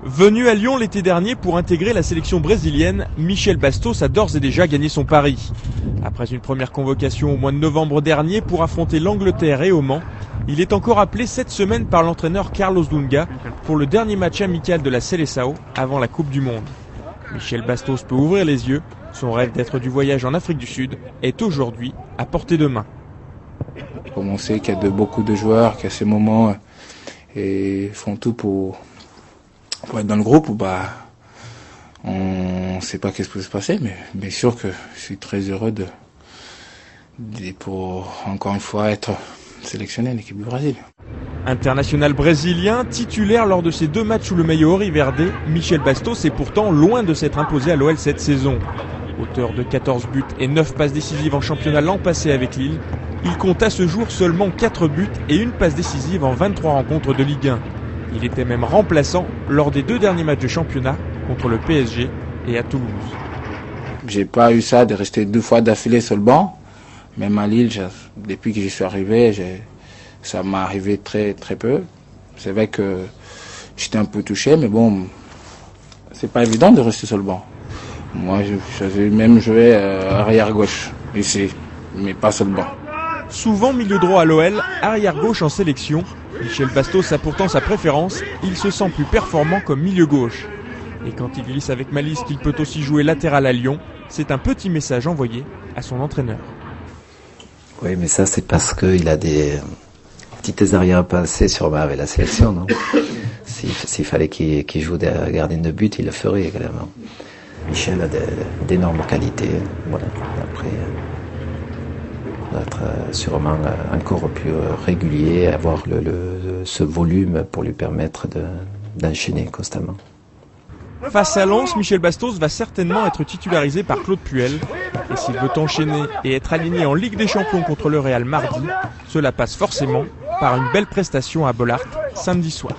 Venu à Lyon l'été dernier pour intégrer la sélection brésilienne, Michel Bastos a d'ores et déjà gagné son pari. Après une première convocation au mois de novembre dernier pour affronter l'Angleterre et Oman, il est encore appelé cette semaine par l'entraîneur Carlos Dunga pour le dernier match amical de la Seleção avant la Coupe du Monde. Michel Bastos peut ouvrir les yeux, son rêve d'être du voyage en Afrique du Sud est aujourd'hui à portée de main. Comme on sait qu'il y a beaucoup de joueurs qui à ce moment font tout pour être dans le groupe, on ne sait pas qu'est-ce qui peut se passer, mais bien sûr que je suis très heureux pour encore une fois être sélectionné à l'équipe du Brésil. International brésilien, titulaire lors de ses 2 matchs sous le maillot Oriverde, Michel Bastos est pourtant loin de s'être imposé à l'OL cette saison. Auteur de 14 buts et 9 passes décisives en championnat l'an passé avec Lille, il compte à ce jour seulement 4 buts et 1 passe décisive en 23 rencontres de Ligue 1. Il était même remplaçant lors des 2 derniers matchs de championnat contre le PSG et à Toulouse. J'ai pas eu ça de rester 2 fois d'affilée sur le banc. Même à Lille, depuis que j'y suis arrivé, ça m'est arrivé très très peu. C'est vrai que j'étais un peu touché, mais bon, c'est pas évident de rester sur le banc. Moi, j'avais même joué arrière gauche ici, mais pas sur le banc. Souvent milieu droit à l'OL, arrière gauche en sélection, Michel Bastos a pourtant sa préférence, il se sent plus performant comme milieu gauche. Et quand il glisse avec malice qu'il peut aussi jouer latéral à Lyon, c'est un petit message envoyé à son entraîneur. Oui, mais ça c'est parce qu'il a des petites arrière-pensées sûrement avec la sélection, non? S'il fallait qu'il joue des gardiens de but, il le ferait également. Michel a d'énormes qualités, voilà. Après, il doit être sûrement encore plus régulier, avoir ce volume pour lui permettre d'enchaîner constamment. Face à Lens, Michel Bastos va certainement être titularisé par Claude Puel. Et s'il veut enchaîner et être aligné en Ligue des Champions contre le Real mardi, cela passe forcément par une belle prestation à Bollaert samedi soir.